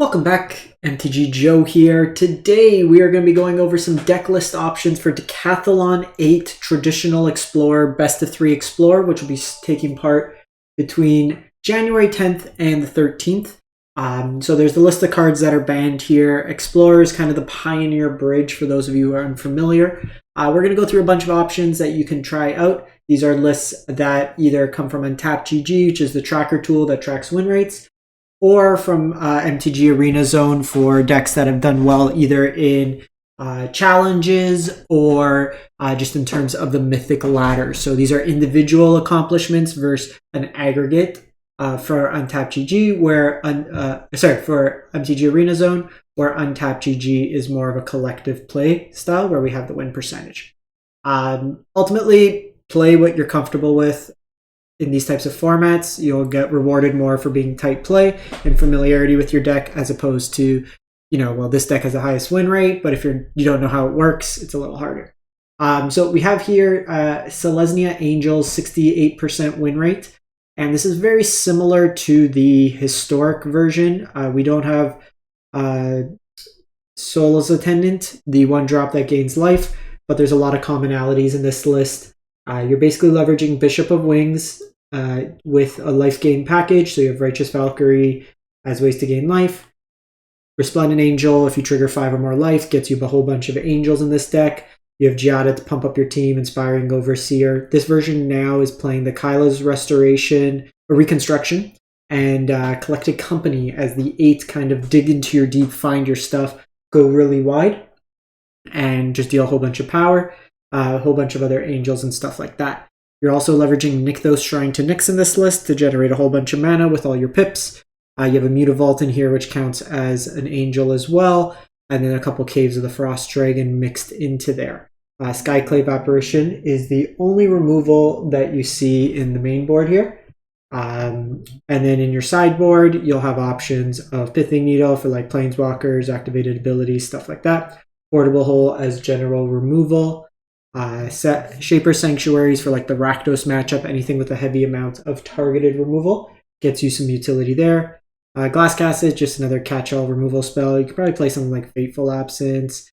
Welcome back, MTG Joe here. Today we are going to be going over some deck list options for Decathlon 8 Traditional Explorer Best of 3 Explorer, which will be taking part between January 10th and the 13th. So there's the list of cards that are banned here. Explorer is kind of the pioneer bridge for those of you who are unfamiliar. We're going to go through a bunch of options that you can try out. These are lists that either come from UntapedGG, which is the tracker tool that tracks win rates, or from MTG Arena Zone for decks that have done well either in challenges or just in terms of the mythic ladder. So these are individual accomplishments versus an aggregate for UntapedGG, where for MTG Arena Zone, where UntapedGG is more of a collective play style where we have the win percentage. Ultimately, play what you're comfortable with. In these types of formats, you'll get rewarded more for being tight play and familiarity with your deck, as opposed to, this deck has the highest win rate, but if you don't know how it works, it's a little harder. So we have here Selesnya Angels 68% win rate, and this is very similar to the historic version. We don't have Soul's Attendant, the one drop that gains life, but there's a lot of commonalities in this list. You're basically leveraging Bishop of Wings with a life gain package. So you have Righteous Valkyrie as ways to gain life. Resplendent Angel, if you trigger 5 or more life, gets you a whole bunch of angels in this deck. You have Giada to pump up your team, Inspiring Overseer. This version now is playing the Kyla's Restoration or Reconstruction and Collected Company as the 8 kind of dig into your deep, find your stuff, go really wide, and just deal a whole bunch of power. A whole bunch of other angels and stuff like that. You're also leveraging Nykthos Shrine to Nyx in this list to generate a whole bunch of mana with all your pips. You have a Mutavault in here, which counts as an angel as well, and then a couple Caves of the Frost Dragon mixed into there. Skyclave Apparition is the only removal that you see in the main board here. And then in your sideboard, you'll have options of Pithing Needle for like Planeswalkers, activated abilities, stuff like that. Portable Hole as general removal. Shaper Sanctuaries for like the Rakdos matchup, anything with a heavy amount of targeted removal gets you some utility there. Glass Casket, just another catch-all removal spell. You could probably play something like Fateful Absence,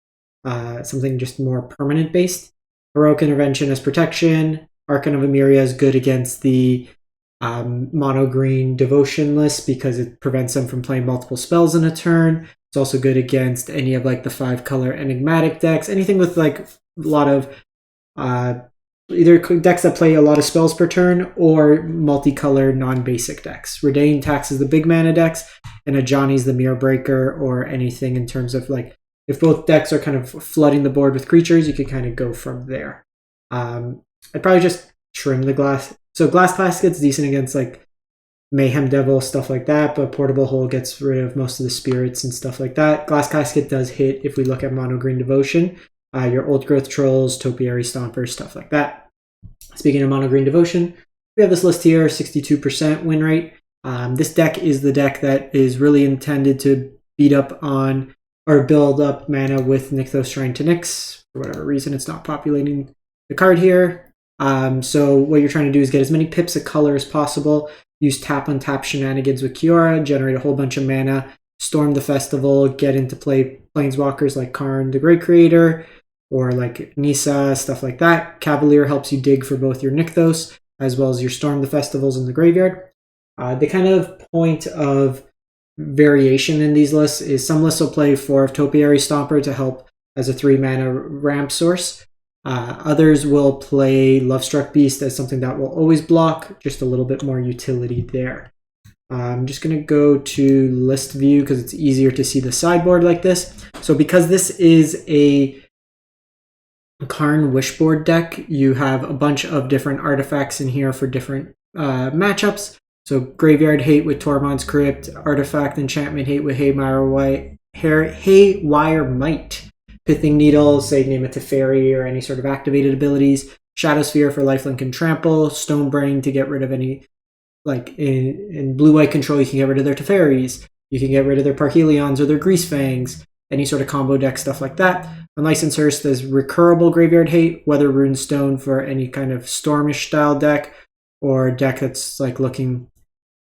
something just more permanent based. Heroic Intervention as protection. Archon of Emeria is good against the mono green devotion list because it prevents them from playing multiple spells in a turn. It's also good against any of like the 5-color enigmatic decks, anything with like a lot of either decks that play a lot of spells per turn or multicolor non-basic decks. Redain taxes the big mana decks, and Ajani's the Mirror Breaker, or anything in terms of like if both decks are kind of flooding the board with creatures, you can kind of go from there. I'd probably just trim the glass. So Glass Casket's decent against like Mayhem Devil, stuff like that, but Portable Hole gets rid of most of the spirits and stuff like that. Glass Casket does hit if we look at Mono Green Devotion. Your Old Growth Trolls, Topiary Stompers, stuff like that. Speaking of Mono Green Devotion, we have this list here, 62% win rate. This deck is the deck that is really intended to beat up on or build up mana with Nykthos Shrine to Nyx. For whatever reason, it's not populating the card here. So what you're trying to do is get as many pips of color as possible. Use tap-on-tap shenanigans with Kiora, generate a whole bunch of mana, storm the festival, get into play Planeswalkers like Karn, the Great Creator, or like Nissa, stuff like that. Cavalier helps you dig for both your Nykthos as well as your Storm the Festivals in the graveyard. The kind of point of variation in these lists is some lists will play 4 of Topiary Stomper to help as a 3-mana ramp source. Others will play Lovestruck Beast as something that will always block, just a little bit more utility there. I'm just going to go to list view because it's easier to see the sideboard like this. So because this is a Karn Wishboard deck, you have a bunch of different artifacts in here for different matchups. So Graveyard Hate with Tormod's Crypt, Artifact Enchantment Hate with Haywire Might, Pithing Needle, say name it Teferi or any sort of activated abilities, Shadow Sphere for lifelink and trample, Stonebrain to get rid of any, like in blue-white control, you can get rid of their Teferis, you can get rid of their Parhelions or their Greasefangs, any sort of combo deck, stuff like that. Unlicensed Hearse, there's Recurable Graveyard Hate, Weather Rune Stone for any kind of Stormish style deck, or a deck that's like looking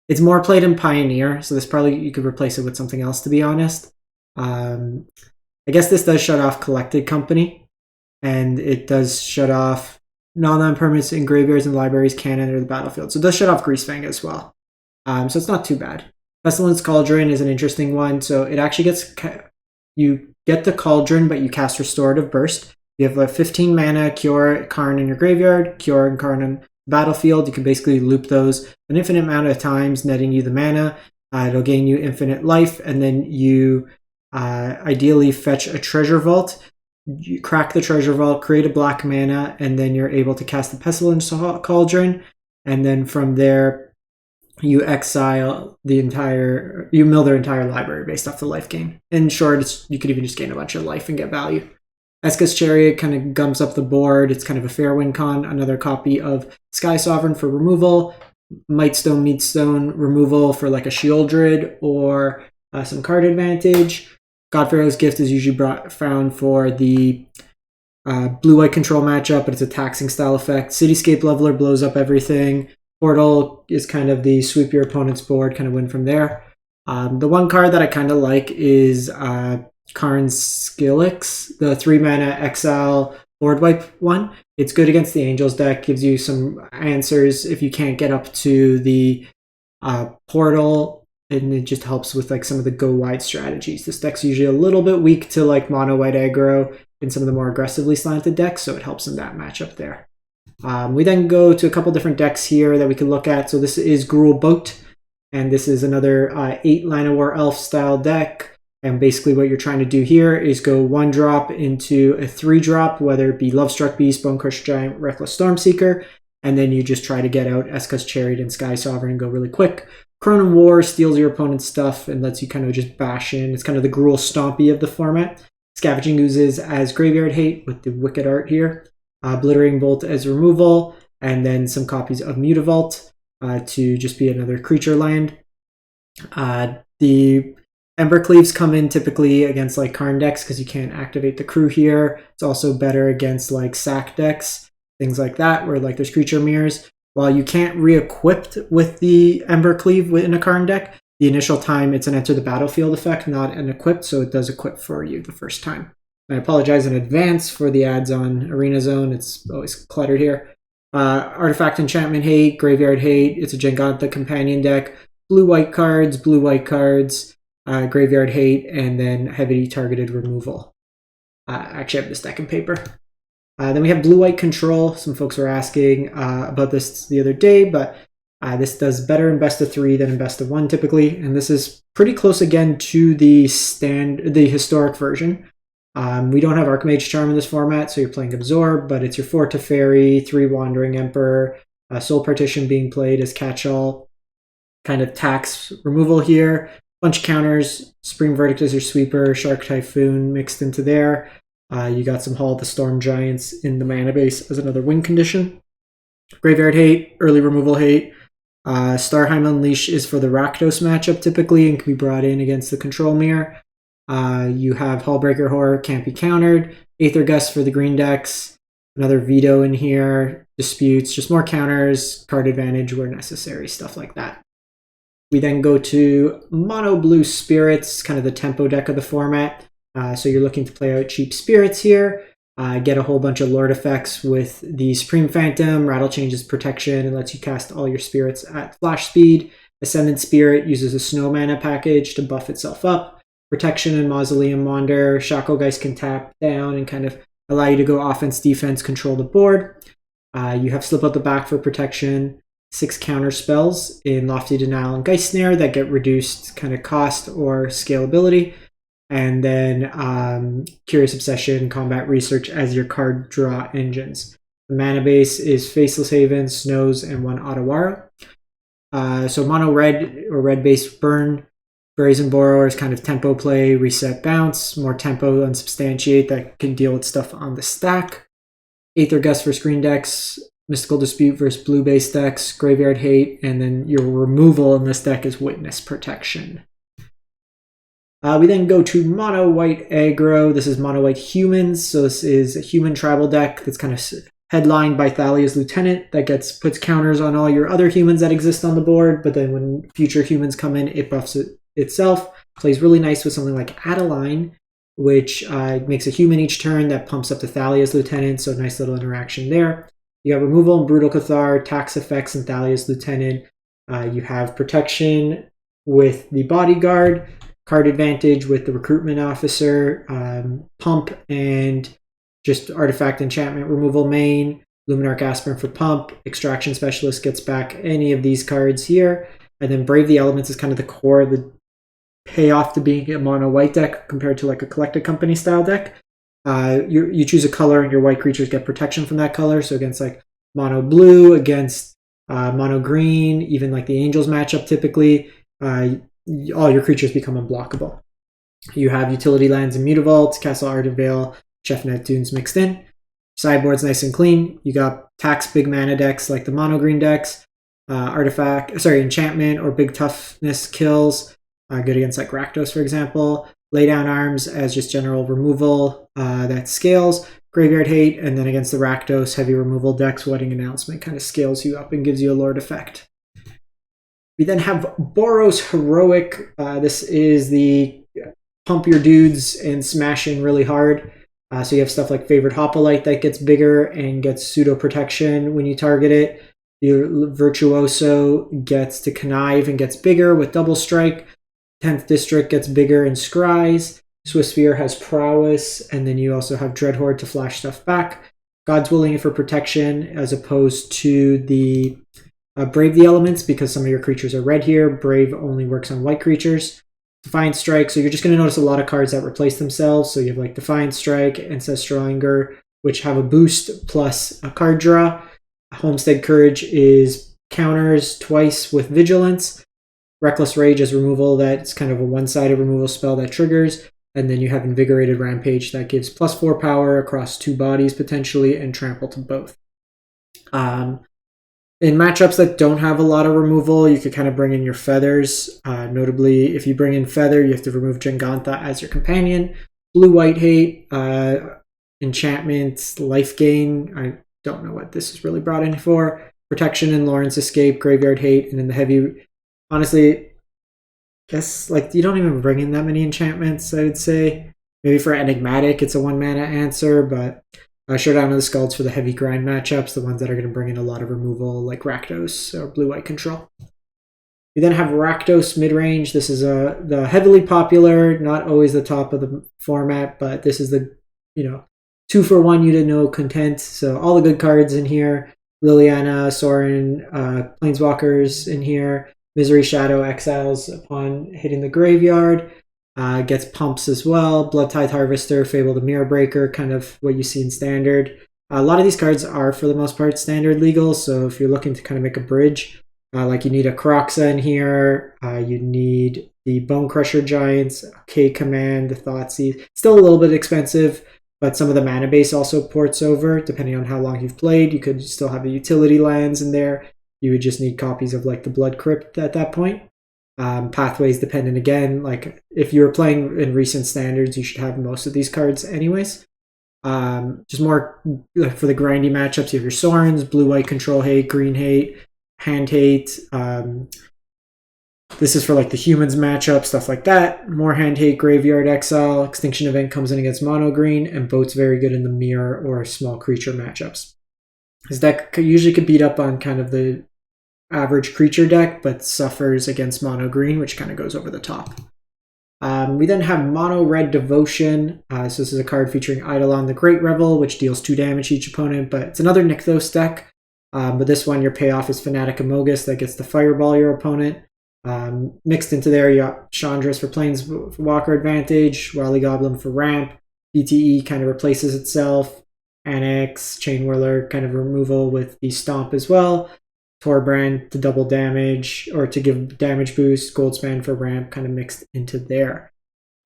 It's more played in Pioneer, so this probably you could replace it with something else, to be honest. I guess this does shut off Collected Company, and it does shut off non-land permanents in graveyards and libraries can enter the battlefield. So it does shut off Greasefang as well. So it's not too bad. Pestilence Cauldron is an interesting one. So it actually gets, you get the Cauldron, but you cast Restorative Burst. You have a 15 mana Cure Karn in your graveyard, Cure and Karn on the battlefield. You can basically loop those an infinite amount of times, netting you the mana. It'll gain you infinite life, and then you ideally fetch a Treasure Vault. You crack the Treasure Vault, create a black mana, and then you're able to cast the Pestilence Cauldron. And then from there, you exile the entire, you mill their entire library based off the life gain. In short, you could even just gain a bunch of life and get value. Eska's Chariot kind of gums up the board. It's kind of a fair win con. Another copy of Sky Sovereign for removal. Mightstone, Meatstone removal for like a Shieldred or some card advantage. Godpharaoh's Gift is usually found for the blue-white control matchup, but it's a taxing style effect. Cityscape Leveler blows up everything. Portal is kind of the sweep your opponent's board, kind of win from there. The one card that I kind of like is Karn's Skillix, the 3-mana exile board wipe one. It's good against the Angels deck, gives you some answers if you can't get up to the portal, and it just helps with like some of the go wide strategies. This deck's usually a little bit weak to like mono white aggro in some of the more aggressively slanted decks, so it helps in that matchup there. We then go to a couple different decks here that we can look at. So this is Gruul Boat, and this is another 8 Line of War Elf style deck. And basically what you're trying to do here is go 1 drop into a 3 drop, whether it be Lovestruck Beast, Bonecrusher Giant, Reckless Stormseeker, and then you just try to get out Eska's Chariot and Sky Sovereign and go really quick. Cronin War steals your opponent's stuff and lets you kind of just bash in. It's kind of the Gruul Stompy of the format. Scavenging Oozes as Graveyard Hate with the wicked art here. Obliterating Bolt as removal, and then some copies of Mutavault to just be another creature land. The Embercleaves come in typically against like Karn decks because you can't activate the crew here. It's also better against like sack decks, things like that, where like there's creature mirrors. While you can't re-equip with the Embercleave within a Karn deck, the initial time it's an enter the battlefield effect, not an equip, so it does equip for you the first time. I apologize in advance for the ads on Arena Zone. It's always cluttered here. Artifact Enchantment Hate, Graveyard Hate. It's a Jengantha companion deck. Blue-white cards, Graveyard Hate, and then heavy targeted removal. Actually, I have this deck in paper. Then we have blue-white control. Some folks were asking about this the other day, but this does better in best of 3 than in best of 1 typically, and this is pretty close again to the historic version. We don't have Archmage Charm in this format, so you're playing Absorb, but it's your 4 Teferi, 3 Wandering Emperor, Soul Partition being played as catch-all, kind of tax removal here. Bunch of counters, Spring Verdict as your sweeper, Shark Typhoon mixed into there. You got some Hall of the Storm Giants in the mana base as another win condition. Graveyard Hate, early removal hate. Starheim Unleash is for the Rakdos matchup typically and can be brought in against the Control Mirror. You have Hullbreaker Horror, can't be countered. Aether Gust for the green decks. Another Veto in here. Disputes, just more counters, card advantage where necessary, stuff like that. We then go to Mono Blue Spirits, kind of the tempo deck of the format. So you're looking to play out cheap spirits here. Get a whole bunch of Lord effects with the Supreme Phantom. Rattle changes protection and lets you cast all your spirits at flash speed. Ascendant Spirit uses a snow mana package to buff itself up. Protection and Mausoleum Wander. Shacklegeist can tap down and kind of allow you to go offense, defense, control the board. You have Slip Out the Back for protection. 6 counter spells in Lofty Denial and Geist Snare that get reduced kind of cost or scalability. And then Curious Obsession, Combat Research as your card draw engines. The mana base is Faceless Haven, Snows, and 1 Otawara. So mono red or red base burn. Brazen Borrower is kind of tempo play, reset bounce, more tempo unsubstantiate that can deal with stuff on the stack. Aether Gust for screen decks. Mystical Dispute versus blue base decks, Graveyard Hate, and then your removal in this deck is Witness Protection. We then go to Mono White Aggro. This is Mono White Humans, so this is a human tribal deck that's kind of headlined by Thalia's Lieutenant that puts counters on all your other humans that exist on the board, but then when future humans come in, it buffs itself. Plays really nice with something like Adeline, which makes a human each turn that pumps up to Thalia's Lieutenant, so nice little interaction there. You have removal and Brutal Cathar, tax effects, and Thalia's Lieutenant. You have protection with the Bodyguard, card advantage with the Recruitment Officer, pump, and just artifact enchantment removal main. Luminarch Aspirant for pump. Extraction Specialist gets back any of these cards here. And then Brave the Elements is kind of the core of the payoff to being a mono white deck compared to like a Collected Company style deck. You choose a color and your white creatures get protection from that color. So against like mono blue, against mono green, even like the Angels matchup typically, all your creatures become unblockable. You have utility lands and Mutavault, Castle Ardenvale, Chefnet Dunes mixed in. Sideboard's nice and clean. You got tax big mana decks like the mono green decks, enchantment or big toughness kills, good against like Rakdos for example. Lay down arms as just general removal that scales. Graveyard Hate, and then against the Rakdos heavy removal decks, Wedding Announcement kind of scales you up and gives you a Lord effect. We then have Boros Heroic. This is the pump your dudes and smash in really hard. So you have stuff like Favored Hoplite that gets bigger and gets pseudo protection when you target it. Your Virtuoso gets to connive and gets bigger with double strike. 10th District gets bigger and scries. Swiftspear has prowess, and then you also have Dreadhorde to flash stuff back. God's Willing for protection as opposed to the Brave the Elements because some of your creatures are red here. Brave only works on white creatures. Defiant Strike, so you're just going to notice a lot of cards that replace themselves. So you have like Defiant Strike, Ancestral Anger, which have a boost plus a card draw. Homestead Courage is counters twice with Vigilance. Reckless Rage is removal that's kind of a one-sided removal spell that triggers. And then you have Invigorated Rampage that gives +4 power across 2 bodies potentially and trample to both. In matchups that don't have a lot of removal, you could kind of bring in your feathers. Notably, if you bring in Feather, you have to remove Jengantha as your companion. Blue-White Hate, Enchantment, Life Gain. I don't know what this is really brought in for. Protection and Lawrence Escape, Graveyard Hate, and then the heavy... Honestly, guess like you don't even bring in that many enchantments, I would say. Maybe for Enigmatic, it's a 1-mana answer, but... Showdown of the Skulls for the heavy grind matchups, the ones that are going to bring in a lot of removal, like Rakdos or Blue-White Control. We then have Rakdos midrange. This is the heavily popular, not always the top of the format, but this is the 2-for-1 Uta content. So all the good cards in here. Liliana, Sorin, Planeswalkers in here. Misery Shadow exiles upon hitting the graveyard. Gets pumps as well. Bloodtithe Harvester, Fable the Mirror Breaker, kind of what you see in Standard. A lot of these cards are, for the most part, Standard legal, so if you're looking to kind of make a bridge, like you need a Kroxa in here, you need the Bone Crusher Giants, K Command, the Thoughtseize. Still a little bit expensive, but some of the mana base also ports over, depending on how long you've played. You could still have the utility lands in there. You would just need copies of like the Blood Crypt at that point. Pathways dependent again, like if you were playing in recent standards you should have most of these cards anyways. Just more for the grindy matchups, you have your Sorins, Blue-White Control Hate, Green Hate, Hand Hate. This is for like the humans matchup, stuff like that. More Hand Hate, Graveyard Exile, Extinction Event comes in against mono green, and Boat's very good in the mirror or small creature matchups. This deck usually could beat up on kind of the average creature deck, but suffers against mono green, which kind of goes over the top. We then have Mono Red Devotion. So this is a card featuring Eidolon the Great Revel, which deals 2 damage to each opponent, but it's another Nykthos deck. But this one, your payoff is Fanatic Amogus that gets to fireball your opponent. Mixed into there, you got Chandras for Planeswalker advantage, Wily Goblin for ramp, BTE kind of replaces itself, Annex, Chain Whirler kind of removal with the Stomp as well. Torbrand to double damage or to give damage boost, Goldspan for ramp kind of mixed into there.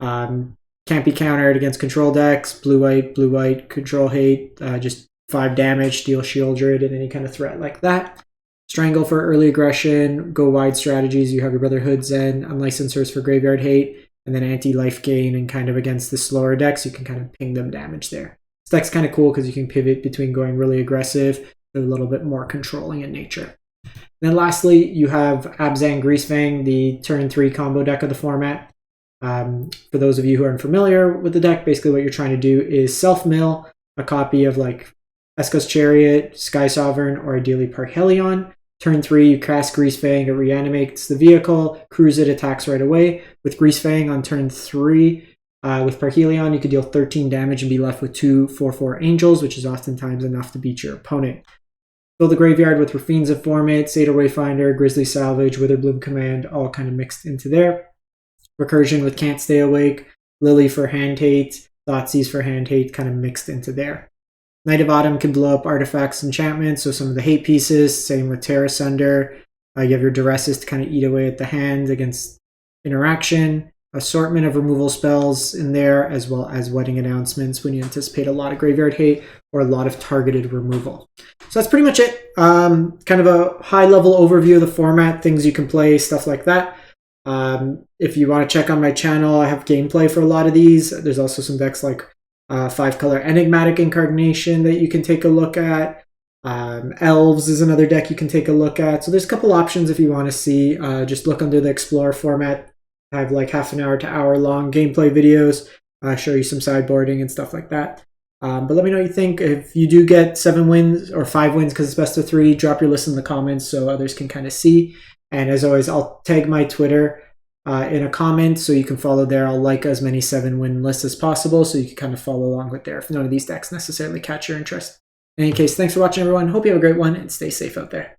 Can't be countered against control decks, blue-white, control hate, just 5 damage, deal Shieldred and any kind of threat like that. Strangle for early aggression, go wide strategies, you have your Brotherhood Zen, Unlicensors for graveyard hate, and then anti-life gain and kind of against the slower decks, you can kind of ping them damage there. This deck's kind of cool because you can pivot between going really aggressive to a little bit more controlling in nature. Then lastly, you have Abzan Greasefang, the turn 3 combo deck of the format. For those of you who aren't familiar with the deck, basically what you're trying to do is self-mill a copy of like Esko's Chariot, Sky Sovereign, or ideally Parhelion. Turn 3, you cast Greasefang, it reanimates the vehicle, crews it, attacks right away. With Greasefang on turn 3, with Parhelion, you could deal 13 damage and be left with 2 4/4 Angels, which is oftentimes enough to beat your opponent. Fill the graveyard with Rafine's Informant, Satyr Wayfinder, Grizzly Salvage, Witherbloom Command, all kind of mixed into there. Recursion with Can't Stay Awake, Lily for Hand Hate, Thoughtseize for Hand Hate, kind of mixed into there. Knight of Autumn can blow up artifacts, enchantments, so some of the hate pieces, same with Terra Sunder. You have your Duresses to kind of eat away at the hand against interaction. Assortment of removal spells in there, as well as Wedding Announcements when you anticipate a lot of graveyard hate or a lot of targeted removal. So that's pretty much it. Kind of a high-level overview of the format, things you can play, stuff like that. If you want to check on my channel, I have gameplay for a lot of these. There's also some decks like 5-color Enigmatic Incarnation that you can take a look at. Elves is another deck you can take a look at. So there's a couple options if you want to see. Just look under the Explore format. I have like half an hour to hour long gameplay videos. Show you some sideboarding and stuff like that. But let me know what you think. If you do get 7 wins or 5 wins because it's best of 3, drop your list in the comments so others can kind of see. And as always, I'll tag my Twitter in a comment so you can follow there. I'll like as many 7-win lists as possible so you can kind of follow along with there if none of these decks necessarily catch your interest. In any case, thanks for watching, everyone. Hope you have a great one and stay safe out there.